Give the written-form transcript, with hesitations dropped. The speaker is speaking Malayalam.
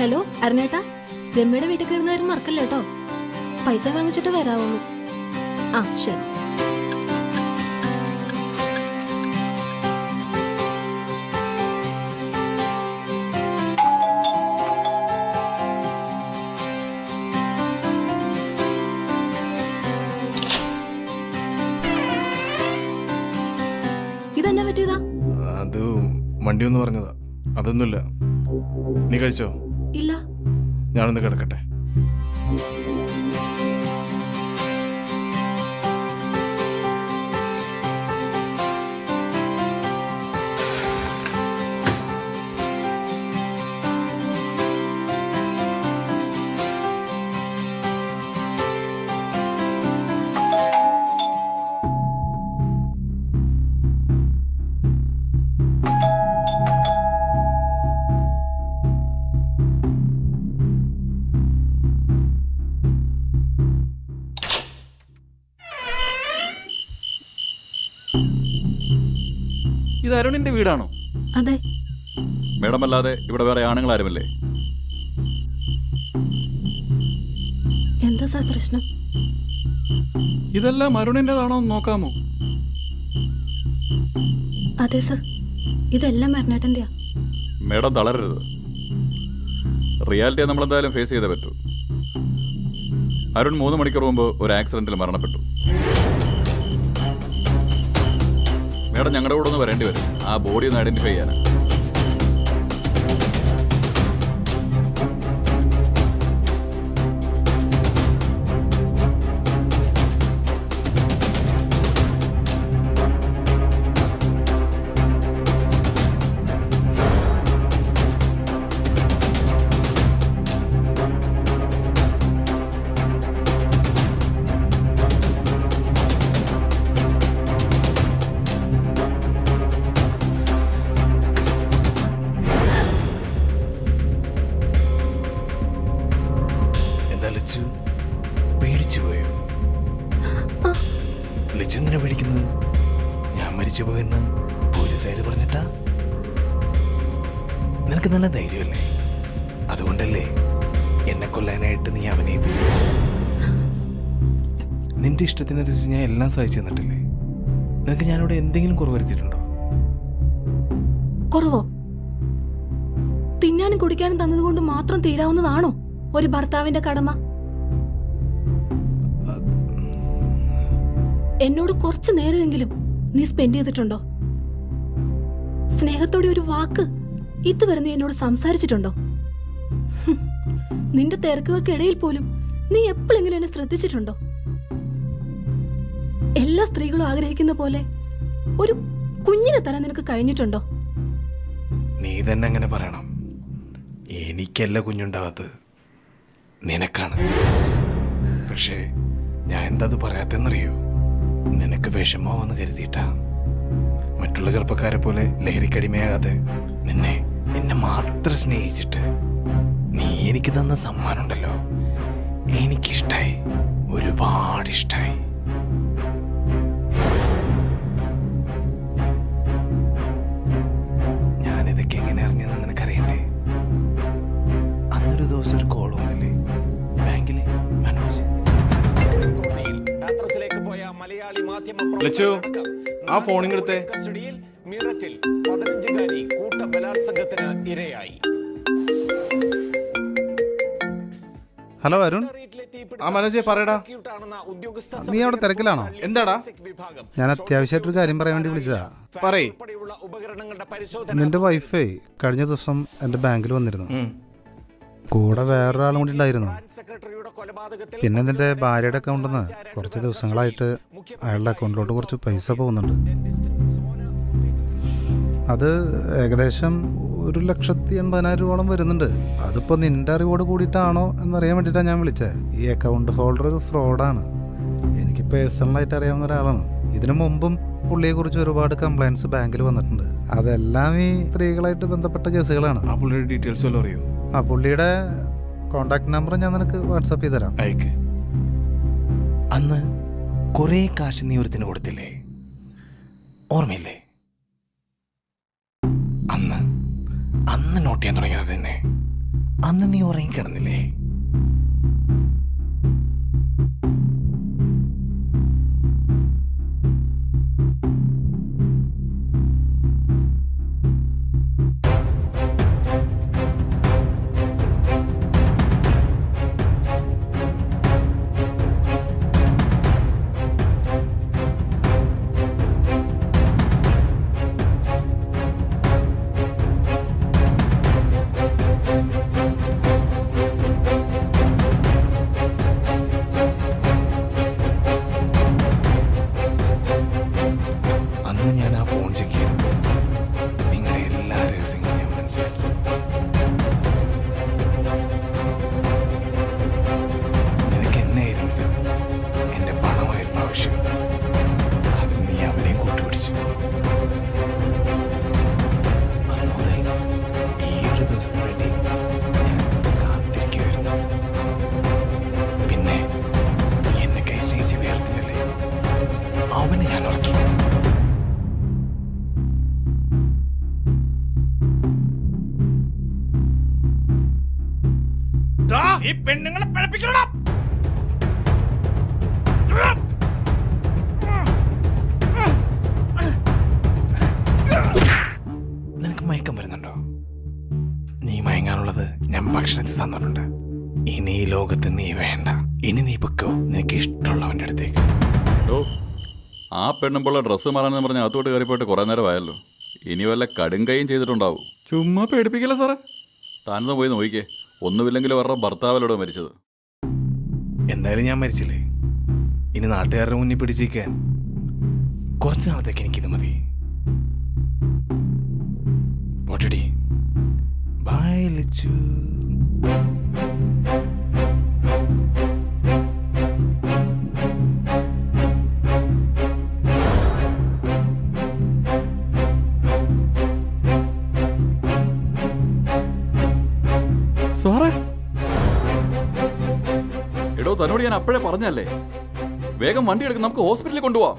ഹലോ അരുണേട്ടാ, രമ്യയുടെ വീട്ടിൽ കയറുന്ന കാര്യം മറക്കല്ലേ കേട്ടോ. പൈസ വാങ്ങിച്ചിട്ട് വരാവുള്ളൂ. ആ ശരി. ഇതെന്നാ പറ്റിയതാ? അത് വണ്ടി ഒന്ന് പറഞ്ഞതാ, അതൊന്നുമില്ല. നീ കഴിച്ചോ? ഇല്ല. ഞാനൊന്ന് കിടക്കട്ടെ. ഇത് അരുണിന്റെ വീടാണോ? അതെ. മേഡം അല്ലാതെ ഇവിടെ വേറെ ആണുങ്ങൾ ആരുമല്ലേ? എന്താ സാർ പ്രശ്നം? ഇതെല്ലാം അരുണിന്റെതാണോ എന്ന് നോക്കാമോ? അതെ സർ, ഇതെല്ലാം അരുണേട്ടന്റെയാ. മേഡം തളരരുത്. റിയാലിറ്റിയെ നമ്മളെന്തായാലും ഫേസ് ചെയ്തേ പറ്റൂ. അരുൺ 3 മണിക്കൂർ മുമ്പ് ഒരു ആക്സിഡന്റിൽ മരണപ്പെട്ടു. മേഡം ഞങ്ങളുടെ കൂടെ ഒന്ന് വരേണ്ടി വരും ആ ബോഡി ഒന്ന് ഐഡന്റിഫൈ ചെയ്യാൻ. പേടിച്ചു പോയോ? ലച്ചു എന്തിനാ പേടിക്കുന്നത്? ഞാൻ മരിച്ചു പോയെന്ന് പോലീസുകാര് പറഞ്ഞിട്ടാ? നിനക്ക് നല്ല ധൈര്യമല്ലേ? അതുകൊണ്ടല്ലേ എന്നെ കൊല്ലാനായിട്ട് നീ അവനെ ഏൽപ്പിച്ചത്? നിന്റെ ഇഷ്ടത്തിനനുസരിച്ച് ഞാൻ എല്ലാം സഹിച്ചു തന്നിട്ടില്ലേ? നിനക്ക് ഞാനിവിടെ എന്തെങ്കിലും കുറവ് വരുത്തിയിട്ടുണ്ടോ? കുറവോ? തിന്നാനും കുടിക്കാനും തന്നതുകൊണ്ട് മാത്രം തീരാവുന്നതാണോ ഒരു ഭർത്താവിന്റെ കടമ? എന്നോട് കുറച്ചു നേരമെങ്കിലും നീ സ്പെൻഡ് ചെയ്തിട്ടുണ്ടോ? സ്നേഹത്തോടെ ഒരു വാക്ക് ഇതുവരെ നീ എന്നോട് സംസാരിച്ചിട്ടുണ്ടോ? നിന്റെ തിരക്കുകൾക്കിടയിൽ പോലും നീ എപ്പോഴെങ്കിലും എന്നെ ശ്രദ്ധിച്ചിട്ടുണ്ടോ? എല്ലാ സ്ത്രീകളും ആഗ്രഹിക്കുന്ന പോലെ ഒരു കുഞ്ഞിനെ തരാൻ നിനക്ക് കഴിഞ്ഞിട്ടുണ്ടോ? നീ തന്നെ അങ്ങനെ പറയണം. എനിക്കല്ല കുഞ്ഞുണ്ടാകാത്തത്, നിനക്കാണ്. പക്ഷേ ഞാൻ എന്താ അത് പറയാത്തെന്നറിയോ? നിനക്ക് വിഷമോന്ന് കരുതിയിട്ടാ. മറ്റുള്ള ചെറുപ്പക്കാരെ പോലെ ലഹരിക്കടിമയാകാതെ നിന്നെ മാത്രം സ്നേഹിച്ചിട്ട് നീ എനിക്ക് തന്ന സമ്മാനമുണ്ടല്ലോ, എനിക്കിഷ്ടായി, ഒരുപാട് ഇഷ്ടായി. ഞാനിതൊക്കെ എങ്ങനെ അറിഞ്ഞതെന്ന് നിനക്കറിയണ്ടേ? അന്നൊരു ദിവസം ഒരു കോൾ വന്നില്ലേ ബാങ്കിലെ മനോജ്. ലച്ചു, ആ ഫോണിങ്ങെടുത്തേ. മീററ്റിൽ 15-കാരി കൂട്ട ബലാത്സംഗത്തിന് ഇരയായി. ഹലോ അരുൺ. ആ മനോജെ പറയടാ. നീ അവിടെ തിരക്കിലാണോ? എന്താടാ? ഞാൻ അത്യാവശ്യമായിട്ടൊരു കാര്യം പറയാൻ വേണ്ടി വിളിച്ചതാ. പറയ്. നിന്റെ വൈഫേ കഴിഞ്ഞ ദിവസം എൻ്റെ ബാങ്കിൽ വന്നിരുന്നു. കൂടെ വേറൊരാളും കൂടി ഉണ്ടായിരുന്നു. പിന്നെ നിന്റെ ഭാര്യയുടെ അക്കൗണ്ടിൽ നിന്ന് കുറച്ച് ദിവസങ്ങളായിട്ട് അയാളുടെ അക്കൗണ്ടിലോട്ട് കുറച്ച് പൈസ പോകുന്നുണ്ട്. അത് ഏകദേശം 1,80,000 രൂപയോളം വരുന്നുണ്ട്. അതിപ്പോൾ നിന്റെ അറിവോട് കൂടിയിട്ടാണോ എന്നറിയാൻ വേണ്ടിയിട്ടാണ് ഞാൻ വിളിച്ചത്. ഈ അക്കൗണ്ട് ഹോൾഡർ ഒരു ഫ്രോഡാണ്. എനിക്ക് പേഴ്സണലായിട്ട് അറിയാവുന്ന ഒരാളാണ്. ഇതിനു മുമ്പും പുള്ളിയെക്കുറിച്ച് ഒരുപാട് കംപ്ലൈൻറ്റ്സ് ബാങ്കിൽ വന്നിട്ടുണ്ട്. അതെല്ലാം ഈ സ്ത്രീകളായിട്ട് ബന്ധപ്പെട്ട കേസുകളാണ്. ആ പുള്ളിയുടെ ഡീറ്റെയിൽസ് വല്ലതും അറിയോ? ആ പുള്ളിയുടെ കോണ്ടാക്ട് നമ്പർ ഞാൻ നിനക്ക് വാട്സാപ്പ് ചെയ്ത് തരാം. അയക്ക്. അന്ന് കുറേ കാശ് നീ ഒരുത്തിന് കൊടുത്തില്ലേ, ഓർമ്മയില്ലേ? അന്ന് നോട്ട് ചെയ്യാൻ തുടങ്ങിയത് തന്നെ അന്ന് നീ ഉറങ്ങിക്കിടന്നില്ലേ? അന്ന് ഞാൻ ആ ഫോൺ ചെക്ക് ചെയ്തപ്പോൾ നിങ്ങളുടെ എല്ലാ രഹസ്യങ്ങളും ഞാൻ മനസ്സിലാക്കി. നിനക്ക് എന്നെ ആയിരുന്നില്ല, എന്റെ പണമായിരുന്നു ആവശ്യം. അതിന് നീ അവനെയും കൂട്ടുപിടിച്ചു. അന്ന് മുതൽ ഈ ഒരു ദിവസത്തിന് വേണ്ടി ഞാൻ കാത്തിരിക്കുമായിരുന്നു. പിന്നെ നീ എന്നെ കൈ സ്നേഹിച്ച് വേർത്തില്ലല്ലേ, അവനെ ഞാൻ ഉറക്കി. ഈ പെണ്ണുങ്ങളെ പഴപ്പിക്കണം. നിനക്ക് മയക്കം വരുന്നുണ്ടോ? നീ മയങ്ങാനുള്ളത് ഞാൻ ഭക്ഷണത്തിൽ തന്നിട്ടുണ്ട്. ഇനി ഈ ലോകത്ത് നീ വേണ്ട. ഇനി നീ പൊക്കോ നിനക്ക് ഇഷ്ടമുള്ളവന്റെ അടുത്തേക്ക്. ഓ, ആ പെണ്ണുമ്പോൾ ഡ്രസ്സ് മാറാനെന്ന് പറഞ്ഞാൽ അകത്തോട്ട് കയറിപ്പോയിട്ട് കുറേ നേരമായല്ലോ. ഇനി വല്ല കടുങ്കയും ചെയ്തിട്ടുണ്ടാവും. ചുമ്മാ പേടിപ്പിക്കില്ല സാറേ. താനൊന്ന് പോയി നോക്കിക്കേ. ഒന്നുമില്ലെങ്കിലും അവരുടെ ഭർത്താവലോടെ മരിച്ചത്. എന്തായാലും ഞാൻ മരിച്ചില്ലേ, ഇനി നാട്ടുകാരുടെ മുന്നിൽ പിടിച്ചിരിക്കാൻ കുറച്ച് നാളത്തേക്ക് എനിക്കിത് മതി. പോട്ടടി. ബൈ ലച്ചു. സാറേ, എടോ തന്നോട് ഞാൻ അപ്പോഴേ പറഞ്ഞല്ലേ, വേഗം വണ്ടി എടുക്കും, നമുക്ക് ഹോസ്പിറ്റലിൽ കൊണ്ടുപോവാം.